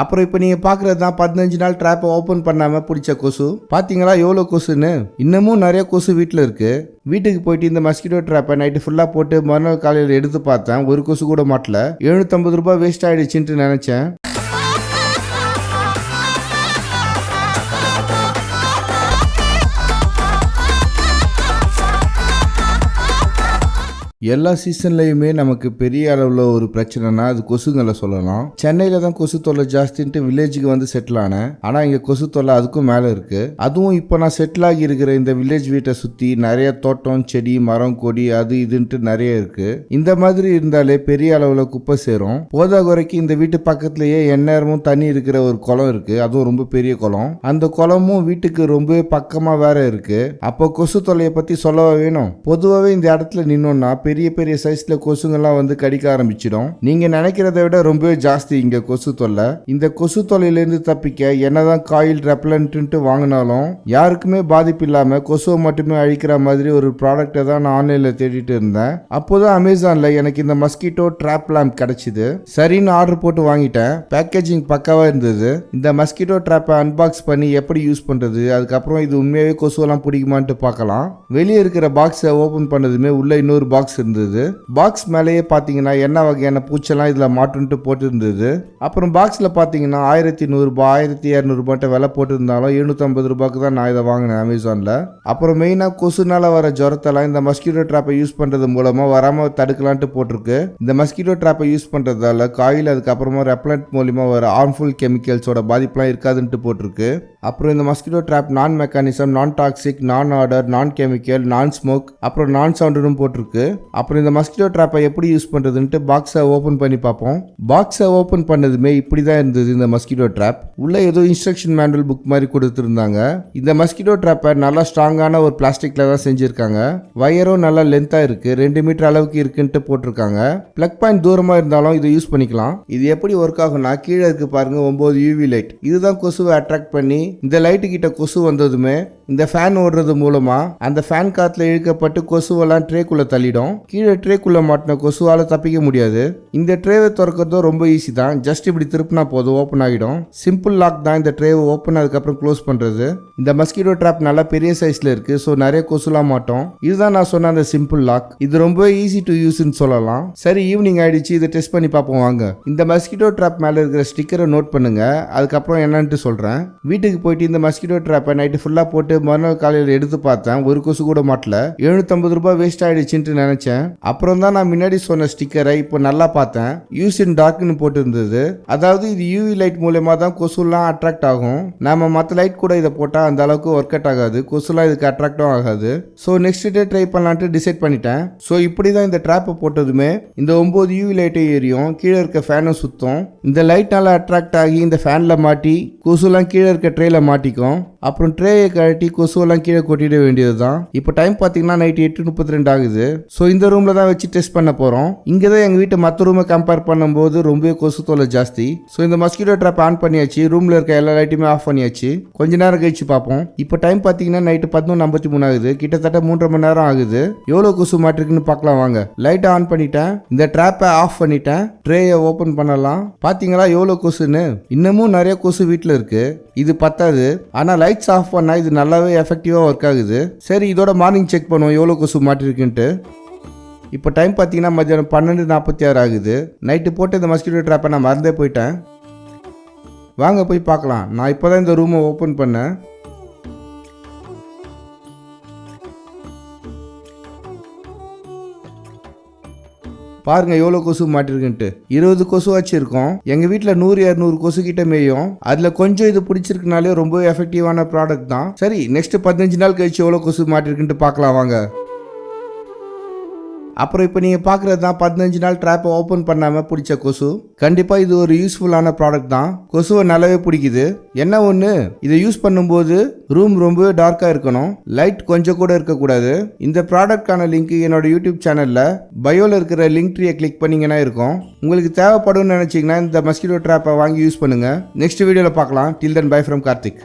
அப்புறம் இப்போ நீங்கள் பார்க்குறது தான் 15 நாள் ட்ராப்பை ஓப்பன் பண்ணாமல் பிடிச்ச கொசு. பார்த்தீங்களா எவ்வளோ கொசுன்னு? இன்னமும் நிறைய கொசு வீட்டில் இருக்குது. வீட்டுக்கு போயிட்டு இந்த மஸ்கிட்டோ ட்ராப்பை நைட்டு ஃபுல்லாக போட்டு மறுநாள் காலையில் எடுத்து பார்த்தேன். ஒரு கொசு கூட மாட்டல. 750 ரூபாய் வேஸ்ட் ஆகிடுச்சின்ட்டு நினச்சேன். எல்லா சீசன்லையுமே நமக்கு பெரிய அளவில் ஒரு பிரச்சனைனா அது கொசுங்களை சொல்லலாம். சென்னையில் தான் கொசு தொல்லை ஜாஸ்தின்ட்டு வில்லேஜுக்கு வந்து செட்டில் ஆனேன். ஆனால் இங்கே கொசு தொல்லை அதுக்கும் மேலே இருக்குது. அதுவும் இப்போ நான் செட்டில் ஆகி இருக்கிற இந்த வில்லேஜ் வீட்டை சுற்றி நிறைய தோட்டம், செடி, மரம், கொடி அது இதுன்ட்டு நிறைய இருக்குது. இந்த மாதிரி இருந்தாலே பெரிய அளவில் குப்பை சேரும். போதா குறைக்கு இந்த வீட்டு பக்கத்துலேயே எந்நேரமும் தண்ணி இருக்கிற ஒரு குளம் இருக்குது. அதுவும் ரொம்ப பெரிய குளம். அந்த குளமும் வீட்டுக்கு ரொம்ப பக்கமாக வேற இருக்குது. அப்போ கொசு தொல்லையை பற்றி சொல்லவா வேணும்? பொதுவாகவே இந்த இடத்துல நின்னோன்னா பெரிய பெரிய சைஸ்ல கொசுங்கெல்லாம் வந்து கடிக்க ஆரம்பிச்சிடும். நீங்க நினைக்கிறத விட ரொம்பவே ஜாஸ்தி இங்க கொசு தொல்லை. இந்த கொசு தொல்லையிலேருந்து தப்பிக்க என்னதான் காயில் ரெப்பலண்ட்டு வாங்கினாலும் யாருக்குமே பாதிப்பு இல்லாம கொசுவை மட்டுமே அழிக்கிற மாதிரி ஒரு ப்ராடக்டை தான் நான் ஆன்லைன்ல தேடிட்டு இருந்தேன். அப்போதான் அமேசான்ல எனக்கு இந்த மஸ்கிட்டோ ட்ராப் லேம்ப் கிடைச்சிது. சரின்னு ஆர்டர் போட்டு வாங்கிட்டேன். பேக்கேஜிங் பக்காவா இருந்தது. இந்த மஸ்கிட்டோ ட்ராப்பை அன்பாக்ஸ் பண்ணி எப்படி யூஸ் பண்றது, அதுக்கப்புறம் இது உண்மையாவே கொசுவெல்லாம் பிடிக்குமான்ட்டு பார்க்கலாம். வெளியே இருக்கிற பாக்ஸை ஓபன் பண்ணதுமே உள்ள இன்னொரு பாக்ஸ் இருந்தது. பாக்ஸ் மேலேயே பார்த்தீங்கன்னா என்ன வகையான பூச்செல்லாம் இதில் மாட்டுன்ட்டு போட்டு இருந்தது. அப்புறம் பாக்ஸில் பார்த்தீங்கன்னா 1100 ரூபாய் 1200 ரூபாய்ட்டு விலை போட்டுருந்தாலும் 750 ரூபாய்க்கு தான் நான் இதை வாங்கினேன் அமேசானில். அப்புறம் மெயினாக கொசுனால வர ஜுரத்தெல்லாம் இந்த மஸ்கிட்டோ ட்ராப்பை யூஸ் பண்ணுறது மூலமாக வராமல் தடுக்கலான்ட்டு போட்டிருக்கு. இந்த மஸ்கிட்டோ ட்ராப்பை யூஸ் பண்ணுறதால காயில் அதுக்கப்புறமா ரெப்பலண்ட் மூலியமாக வர ஹார்ம்ஃபுல் கெமிக்கல்ஸோட பாதிப்புலாம் இருக்காதுன்ட்டு போட்டிருக்கு. அப்புறம் இந்த மஸ்கிட்டோ ட்ராப் நான் மெக்கானிசம், நான் டாக்ஸிக், நான் ஆர்டர், நான் கெமிக்கல், நான் ஸ்மோக், அப்புறம் நான் சவுண்டுன்னு போட்டிருக்கு. அப்புறம் இந்த மஸ்கிட்டோ ட்ராப்பை எப்படி யூஸ் பண்ணுறதுன்ட்டு பாக்ஸை ஓப்பன் பண்ணி பார்ப்போம். பாக்ஸை ஓப்பன் பண்ணதுமே இப்படி தான் இருந்தது இந்த மஸ்கிட்டோ ட்ராப். உள்ள ஏதோ இன்ஸ்ட்ரக்ஷன் மேனுவல் புக் மாதிரி கொடுத்துருந்தாங்க. இந்த மஸ்கிட்டோ ட்ராப்பை நல்லா ஸ்ட்ராங்கான ஒரு பிளாஸ்டிக்ல தான் செஞ்சுருக்காங்க. வயரும் நல்லா லென்த்தாக இருக்குது. 2 மீட்டர் அளவுக்கு இருக்குன்ட்டு போட்டிருக்காங்க. பிளக் பாயிண்ட் தூரமாக இருந்தாலும் இதை யூஸ் பண்ணிக்கலாம். இது எப்படி ஒர்க் ஆகும்னா கீழே இருக்கு பாருங்க 9 யூவி லைட். இதுதான் கொசுவை அட்ராக்ட் பண்ணி இந்த லைட்டு கிட்ட கொசு வந்ததுமே இந்த ஃபேன் ஓடுறது மூலமா அந்த ஃபேன் காத்துல இழுக்கப்பட்டு கொசுவெல்லாம் ட்ரேக்குள்ள தள்ளிடும். கீழே ட்ரேக்குள்ள மாட்டின கொசுவால தப்பிக்க முடியாது. இந்த ட்ரேவை திறக்கிறதும் ரொம்ப ஈஸி தான். ஜஸ்ட் இப்படி திருப்பினா போதும், ஓப்பன் ஆகிடும். சிம்பிள் லாக் தான் இந்த ட்ரேவை ஓப்பன் அதுக்கப்புறம் க்ளோஸ் பண்றது. இந்த மஸ்கிட்டோ ட்ராப் நல்லா பெரிய சைஸ்ல இருக்கு. ஸோ நிறைய கொசுலாம் மாட்டோம். இதுதான் நான் சொன்ன அந்த சிம்பிள் லாக். இது ரொம்ப ஈஸி டு யூஸ்ன்னு சொல்லலாம். சரி, ஈவினிங் ஆயிடுச்சு, இதை டெஸ்ட் பண்ணி பார்ப்போம் வாங்க. இந்த மஸ்கிட்டோ ட்ராப் மேல இருக்கிற ஸ்டிக்கரை நோட் பண்ணுங்க. அதுக்கப்புறம் என்னன்ட்டு சொல்றேன். வீட்டுக்கு போயிட்டு இந்த மஸ்கிட்டோ ட்ராப்பை நைட்டு ஃபுல்லா போட்டு மறுநாள் காலையில் எடுத்து பார்த்தேன். ஒரு கொசு கூட மாட்டல. 750 ரூபாய் வேஸ்ட் ஆயிடுச்சுன்ட்டு நினைச்சேன். அப்புறம் தான் நான் முன்னாடி சொன்ன ஸ்டிக்கரை இப்போ நல்லா பார்த்தேன். யூஸ் இன் டார்க்னு போட்டு இருந்தது. அதாவது இது யூவி லைட் மூலமா தான் கொசுலாம் அட்ராக்ட் ஆகும். நாம மற்ற லைட் கூட இதை போட்டா அந்த அளவுக்கு ஒர்க் அவுட் ஆகாது. கொசுலாம் இதுக்கு அட்ராக்டும் ஆகாது. ஸோ நெக்ஸ்ட் டே ட்ரை பண்ணலான்ட்டு டிசைட் பண்ணிட்டேன். ஸோ இப்படி தான் இந்த ட்ராப்பை போட்டதுமே இந்த 9 யூவி லைட்டும் எரியும். கீழே இருக்க ஃபேனும் சுத்தும். இந்த லைட்னால அட்ராக்ட் ஆகி இந்த ஃபேன்ல மாட்டி கொசுலாம் கீழே இருக்க ட்ரேல மாட்டிக்கும். அப்புறம் ட்ரேயை கழட்டி கொசுவெல்லாம் கீழே கொட்டிட வேண்டியது தான். இப்போ டைம் பார்த்தீங்கன்னா நைட் 8:32 ஆகுது. ஸோ இந்த ரூமில் தான் வச்சு டெஸ்ட் பண்ண போகிறோம். இங்கே தான் எங்கள் வீட்டு மற்ற ரூமை கம்பேர் பண்ணும்போது ரொம்பவே கொசு தொல்லை ஜாஸ்தி. ஸோ இந்த மஸ்கிட்டோ ட்ராப் ஆன் பண்ணியாச்சு. ரூமில் இருக்க எல்லா லைட்டுமே ஆஃப் பண்ணியாச்சு. கொஞ்ச நேரம் கழிச்சு பார்ப்போம். இப்போ டைம் பார்த்தீங்கன்னா நைட்டு 11:53 ஆகுது. கிட்டத்தட்ட 3.5 மணி நேரம் ஆகுது. எவ்வளோ கொசு மாட்டிருக்குன்னு பார்க்கலாம் வாங்க. லைட்டை ஆன் பண்ணிட்டேன். இந்த ட்ராப்பை ஆஃப் பண்ணிட்டேன். ட்ரேயை ஓப்பன் பண்ணலாம். பார்த்தீங்களா எவ்வளோ கொசுன்னு? இன்னமும் நிறைய கொசு வீட்டில் இருக்கு. இது பத்தாது. ஆனால் லைட்ஸ் ஆஃப் பண்ணா இது நல்லாவே எஃபெக்டிவா ஒர்க் ஆகுது. சரி, இதோட மார்னிங் செக் பண்ணுவோம் எவ்வளோ கொசு மாட்டிருக்குன்ட்டு. இப்போ டைம் பார்த்தீங்கன்னா மத்தியானம் 12:46 ஆகுது. நைட்டு போட்டு இந்த மஸ்கிட்டோ ட்ராப்பை நான் மறந்தே போயிட்டேன். வாங்க போய் பார்க்கலாம். நான் இப்போ தான் இந்த ரூமை ஓப்பன் பண்ணேன். பாருங்க எவ்வளோ கொசு மாட்டிருக்குன்ட்டு. 20 கொசு வச்சிருக்கோம். எங்க வீட்டில் 100-200 கொசு கிட்ட மேயும். அதுல கொஞ்சம் இது பிடிச்சிருக்குனாலே ரொம்ப எஃபெக்டிவான ப்ராடக்ட் தான். சரி, நெக்ஸ்ட் 15 நாள் கழிச்சு எவ்வளோ கொசு மாட்டிருக்குன்ட்டு பார்க்கலாம் வாங்க. அப்புறம் இப்போ நீங்கள் பார்க்குறது தான் 15 நாள் ட்ராப்பை ஓப்பன் பண்ணாமல் பிடிச்ச கொசு. கண்டிப்பாக இது ஒரு யூஸ்ஃபுல்லான ப்ராடக்ட் தான். கொசுவை நல்லாவே பிடிக்குது. என்ன ஒன்று, இதை யூஸ் பண்ணும்போது ரூம் ரொம்பவே டார்க்காக இருக்கணும். லைட் கொஞ்சம் கூட இருக்கக்கூடாது. இந்த ப்ராடக்டான லிங்க் என்னோட யூடியூப் சேனலில் பயோவில் இருக்கிற லிங்க் ட்ரீயை கிளிக் பண்ணிங்கன்னா இருக்கும். உங்களுக்கு தேவைப்படும்னு நினச்சிங்கன்னா இந்த மஸ்கிட்டோ ட்ராப்பை வாங்கி யூஸ் பண்ணுங்கள். நெக்ஸ்ட் வீடியோவில் பார்க்கலாம். டில் தென் பை ஃப்ரம் கார்த்திக்.